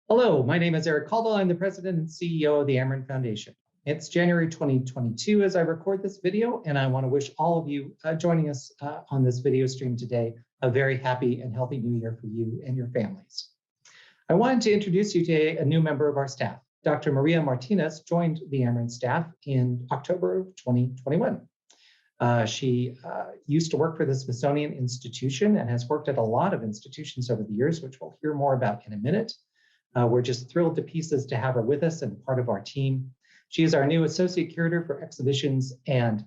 Hello, my name is Eric Caldwell. I'm the president and CEO of the Amerind Foundation. It's January 2022 as I record this video, and I want to wish all of you joining us on this video stream today a very happy and healthy new year for you and your families. I wanted to introduce you to a new member of our staff. Dr. Maria Martinez joined the Amerind staff in October of 2021. She used to work for the Smithsonian Institution and has worked at a lot of institutions over the years, which we'll hear more about in a minute. We're just thrilled to pieces to have her with us and part of our team. She is our new Associate Curator for Exhibitions and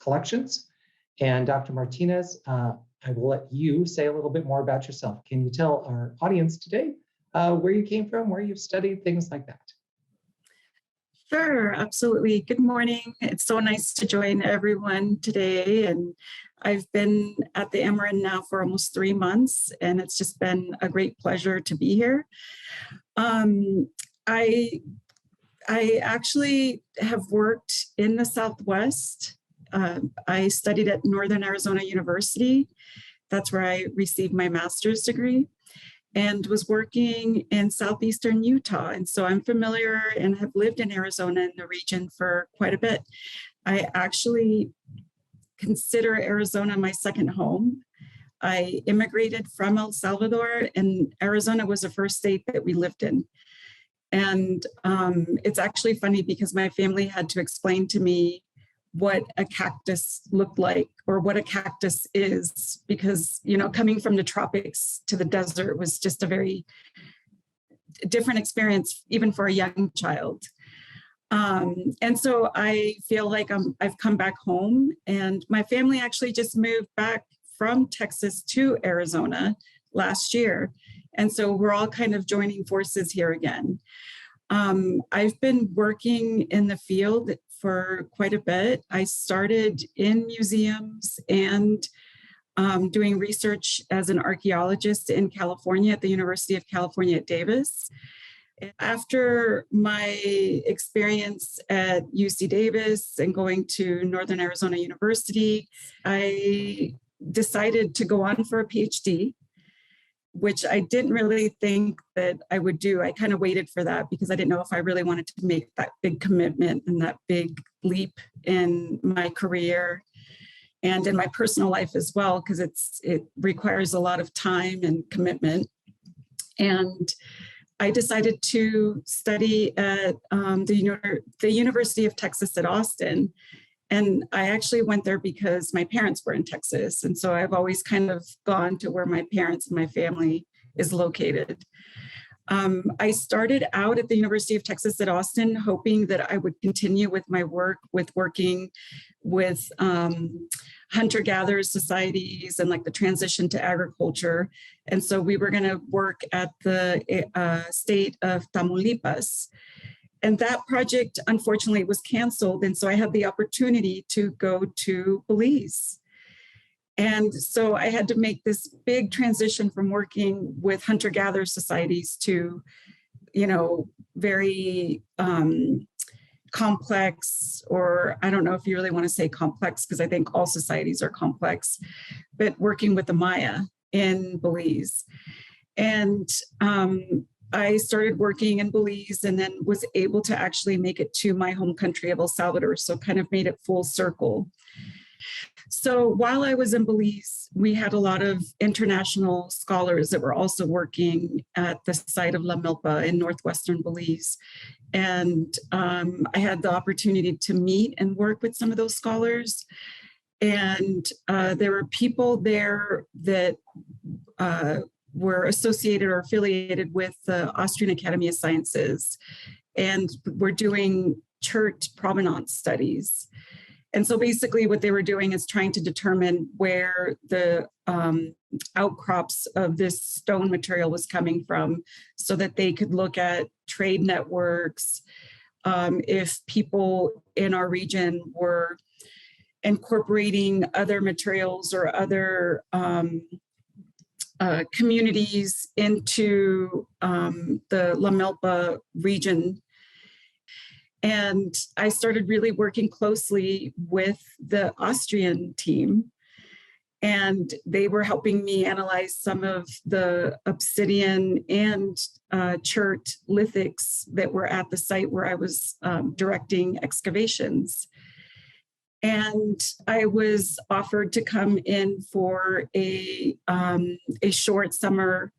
Collections. And Dr. Martinez, I will let you say a little bit more about yourself. Can you tell our audience today where you came from, where you've studied, things like that? Sure, absolutely. Good morning. It's so nice to join everyone today. And I've been at the Amerind now for almost 3 months, and it's just been a great pleasure to be here. I actually have worked in the Southwest. I studied at Northern Arizona University. That's where I received my master's degree, and was working in southeastern Utah. And so I'm familiar and have lived in Arizona in the region for quite a bit. I actually consider Arizona my second home. I immigrated from El Salvador, and Arizona was the first state that we lived in. And it's actually funny because my family had to explain to me what a cactus looked like or what a cactus is, because, you know, coming from the tropics to the desert was just a very different experience, even for a young child. And so I feel like I've come back home, and my family actually just moved back from Texas to Arizona last year. And so we're all kind of joining forces here again. I've been working in the field for quite a bit. I started in museums and doing research as an archaeologist in California at the University of California at Davis. After my experience at UC Davis and going to Northern Arizona University, I decided to go on for a PhD, which I didn't really think that I would do. I kind of waited for that because I didn't know if I really wanted to make that big commitment and that big leap in my career and in my personal life as well, because it requires a lot of time and commitment. And I decided to study at the University of Texas at Austin. And I actually went there because my parents were in Texas. And so I've always kind of gone to where my parents and my family is located. I started out at the University of Texas at Austin, hoping that I would continue with my work with working with hunter-gatherer societies and like the transition to agriculture. And so we were going to work at the state of Tamaulipas. And that project, unfortunately, was canceled. And so I had the opportunity to go to Belize. And so I had to make this big transition from working with hunter-gatherer societies to, you know, very complex, or I don't know if you really want to say complex, because I think all societies are complex, but working with the Maya in Belize. And I started working in Belize and then was able to actually make it to my home country of El Salvador. So kind of made it full circle. So while I was in Belize, we had a lot of international scholars that were also working at the site of La Milpa in northwestern Belize. And I had the opportunity to meet and work with some of those scholars. And there were people there that were associated or affiliated with the Austrian Academy of Sciences, and were doing chert provenance studies. And so basically what they were doing is trying to determine where the outcrops of this stone material was coming from so that they could look at trade networks, if people in our region were incorporating other materials or other communities into the La Milpa region. And I started really working closely with the Austrian team. And they were helping me analyze some of the obsidian and chert lithics that were at the site where I was directing excavations. And I was offered to come in for a short summer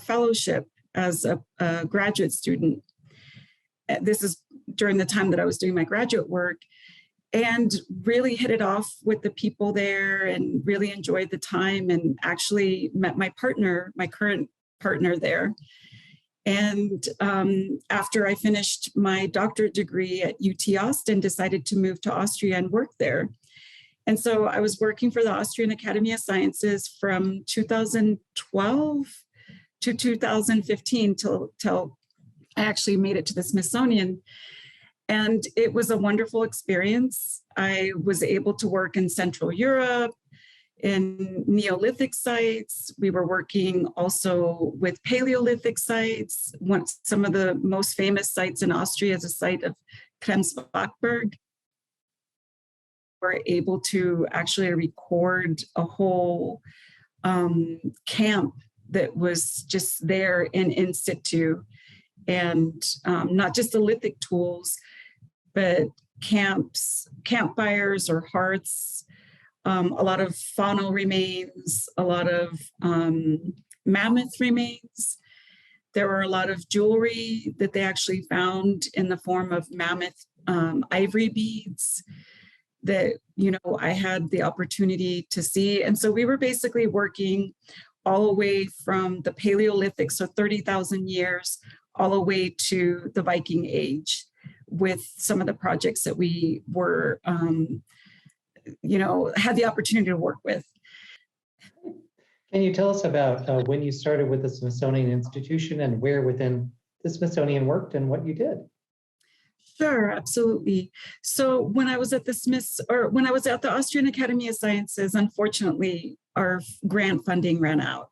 fellowship as a graduate student. This is during the time that I was doing my graduate work, and really hit it off with the people there and really enjoyed the time, and actually met my partner, my current partner there. And after I finished my doctorate degree at UT Austin, decided to move to Austria and work there. And so I was working for the Austrian Academy of Sciences from 2012 to 2015 till I actually made it to the Smithsonian. And it was a wonderful experience. I was able to work in Central Europe, in Neolithic sites. We were working also with Paleolithic sites. Some of the most famous sites in Austria is a site of Kremsbachberg. We're able to actually record a whole camp that was just there in situ. And not just the lithic tools, but campfires or hearths, a lot of faunal remains, a lot of mammoth remains. There were a lot of jewelry that they actually found in the form of mammoth ivory beads that, I had the opportunity to see. And so we were basically working all the way from the Paleolithic, so 30,000 years, all the way to the Viking Age with some of the projects that we were, had the opportunity to work with. Can you tell us about when you started with the Smithsonian Institution and where within the Smithsonian worked and what you did? Sure, absolutely. So when I was at the Austrian Academy of Sciences, unfortunately, our grant funding ran out.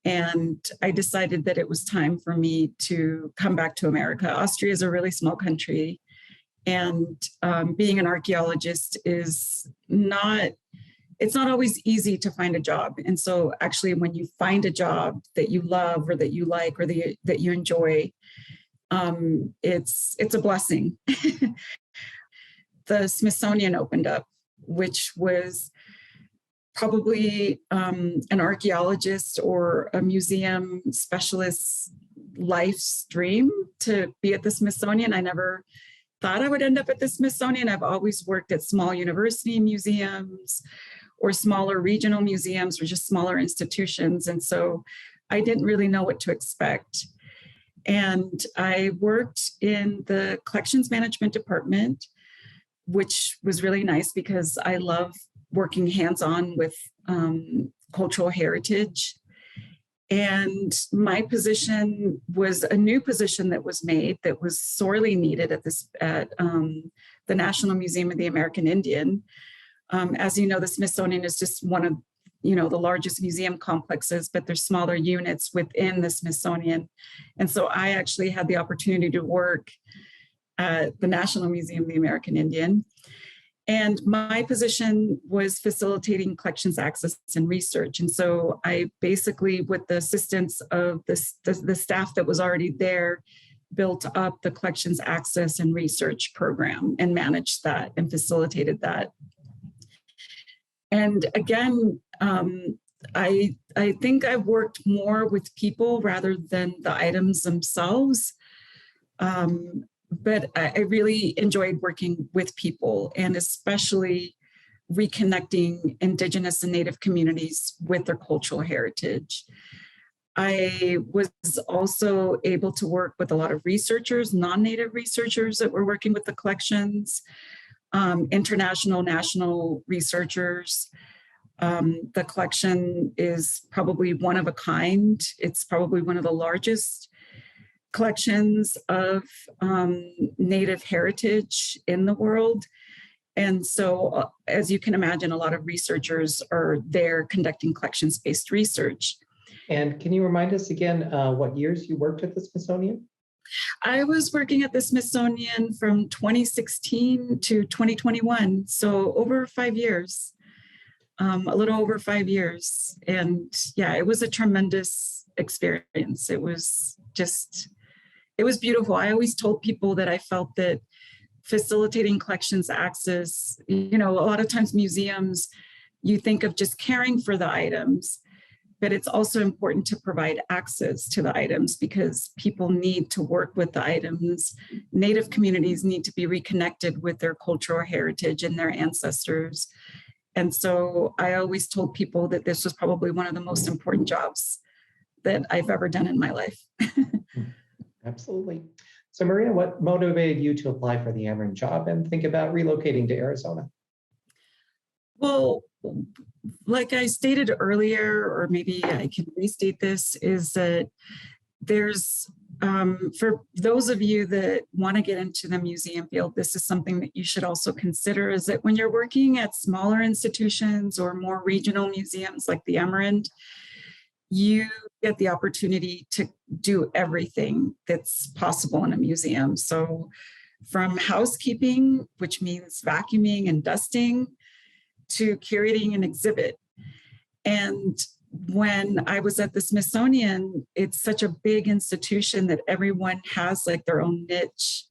And I decided that it was time for me to come back to America. Austria is a really small country, and being an archaeologist it's not always easy to find a job. And so actually when you find a job that you love or that you like or that you enjoy, it's a blessing. The Smithsonian opened up, which was probably an archaeologist or a museum specialist's life's dream to be at the Smithsonian. I never thought I would end up at the Smithsonian. I've always worked at small university museums or smaller regional museums or just smaller institutions. And so I didn't really know what to expect. And I worked in the collections management department, which was really nice because I love working hands-on with cultural heritage. And my position was a new position that was made that was sorely needed at the National Museum of the American Indian. As you know, the Smithsonian is just one of the largest museum complexes, but there's smaller units within the Smithsonian. And so I actually had the opportunity to work at the National Museum of the American Indian. And my position was facilitating collections access and research. And so I basically, with the assistance of the staff that was already there, built up the collections access and research program and managed that and facilitated that. And again, I think I've worked more with people rather than the items themselves. But I really enjoyed working with people and especially reconnecting Indigenous and Native communities with their cultural heritage. I was also able to work with a lot of researchers, non-Native researchers that were working with the collections, international, national researchers. The collection is probably one of a kind. It's probably one of the largest collections of Native heritage in the world. And so, as you can imagine, a lot of researchers are there conducting collections-based research. And can you remind us again what years you worked at the Smithsonian? I was working at the Smithsonian from 2016 to 2021, so over 5 years. a little over 5 years. And yeah, it was a tremendous experience. It was beautiful. I always told people that I felt that facilitating collections access, a lot of times museums, you think of just caring for the items, but it's also important to provide access to the items because people need to work with the items. Native communities need to be reconnected with their cultural heritage and their ancestors. And so I always told people that this was probably one of the most important jobs that I've ever done in my life. Absolutely. So Maria, what motivated you to apply for the Amerind job and think about relocating to Arizona? Well, like I stated earlier, or maybe I can restate this, is that there's, for those of you that want to get into the museum field, this is something that you should also consider, is that when you're working at smaller institutions or more regional museums like the Amerind, you get the opportunity to do everything that's possible in a museum. So from housekeeping, which means vacuuming and dusting, to curating an exhibit. And when I was at the Smithsonian, it's such a big institution that everyone has like their own niche.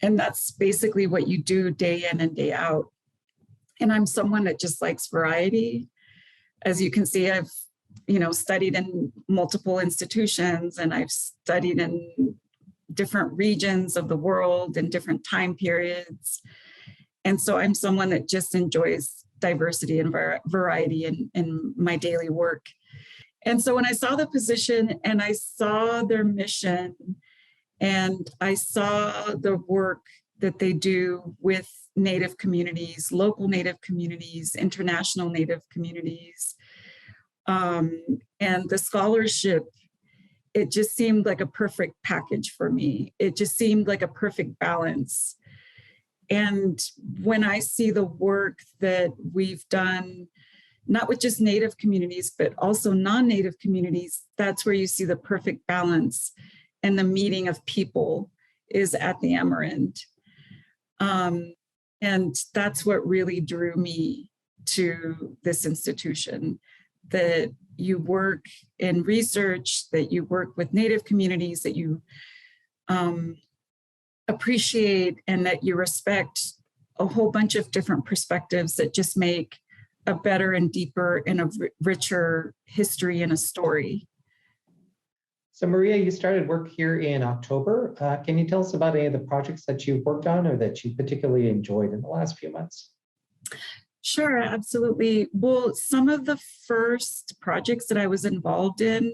And that's basically what you do day in and day out. And I'm someone that just likes variety. As you can see, I've studied in multiple institutions, and I've studied in different regions of the world and different time periods. And so I'm someone that just enjoys diversity and variety in my daily work. And so when I saw the position and I saw their mission and I saw the work that they do with Native communities, local Native communities, international Native communities, and the scholarship, it just seemed like a perfect package for me. It just seemed like a perfect balance. And when I see the work that we've done, not with just Native communities, but also non-Native communities, that's where you see the perfect balance and the meeting of people is at the Amerind. And that's what really drew me to this institution, that you work in research, that you work with Native communities, that you appreciate and that you respect a whole bunch of different perspectives that just make a better and deeper and a richer history and a story. So Maria, you started work here in October. Can you tell us about any of the projects that you've worked on or that you particularly enjoyed in the last few months? Sure, absolutely. Well, some of the first projects that I was involved in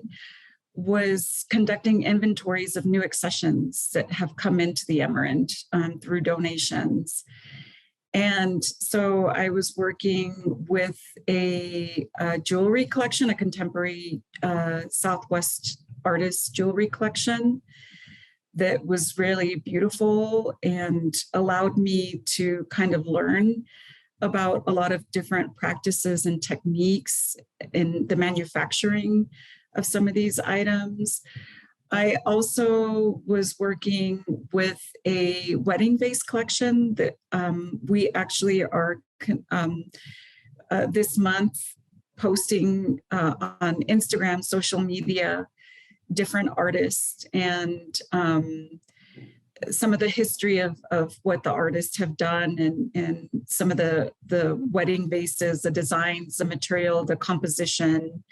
was conducting inventories of new accessions that have come into the Amerind through donations. And so I was working with a jewelry collection, a contemporary Southwest artist jewelry collection that was really beautiful and allowed me to kind of learn about a lot of different practices and techniques in the manufacturing of some of these items. I also was working with a wedding vase collection that we actually are this month posting on Instagram, social media, different artists and some of the history of what the artists have done and some of the wedding vases, the designs, the material, the composition.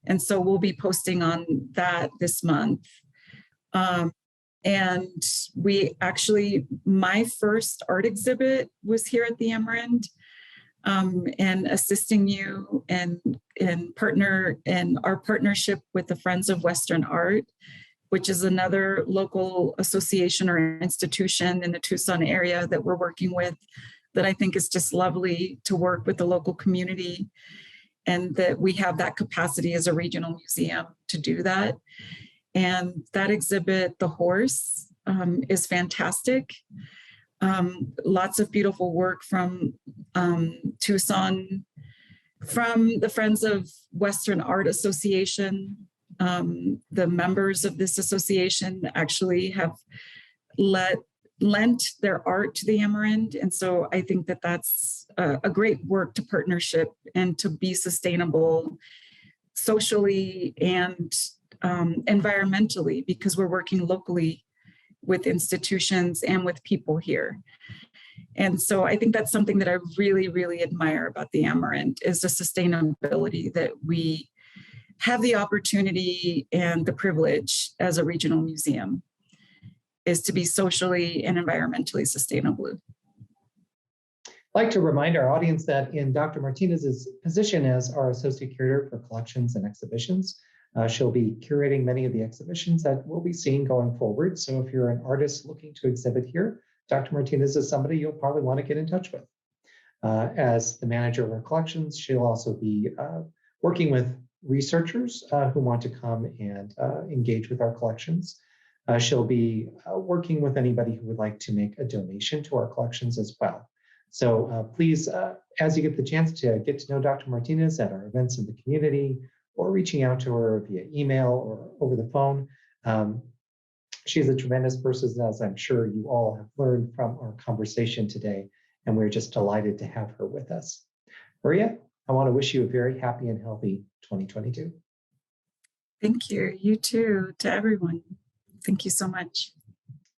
And so we'll be posting on that this month. And we actually, my first art exhibit was here at the Amerind, and assisting you and partner in our partnership with the Friends of Western Art, which is another local association or institution in the Tucson area that we're working with, that I think is just lovely to work with the local community, and that we have that capacity as a regional museum to do that. And that exhibit, The Horse, is fantastic. Lots of beautiful work from Tucson, from the Friends of Western Art Association. The members of this association actually have let lent their art to the Amerind. And so I think that that's a great work to partnership and to be sustainable socially and environmentally, because we're working locally with institutions and with people here. And so I think that's something that I really, really admire about the Amerind is the sustainability that we have the opportunity and the privilege as a regional museum is to be socially and environmentally sustainable. I'd like to remind our audience that in Dr. Martinez's position as our Associate Curator for Collections and Exhibitions, she'll be curating many of the exhibitions that we'll be seeing going forward. So if you're an artist looking to exhibit here, Dr. Martinez is somebody you'll probably want to get in touch with. As the manager of our collections, she'll also be working with researchers who want to come and engage with our collections. She'll be working with anybody who would like to make a donation to our collections as well. So please, as you get the chance to get to know Dr. Martinez at our events in the community or reaching out to her via email or over the phone, she's a tremendous person, as I'm sure you all have learned from our conversation today, and we're just delighted to have her with us. Maria, I want to wish you a very happy and healthy 2022. Thank you. You too, to everyone. Thank you so much.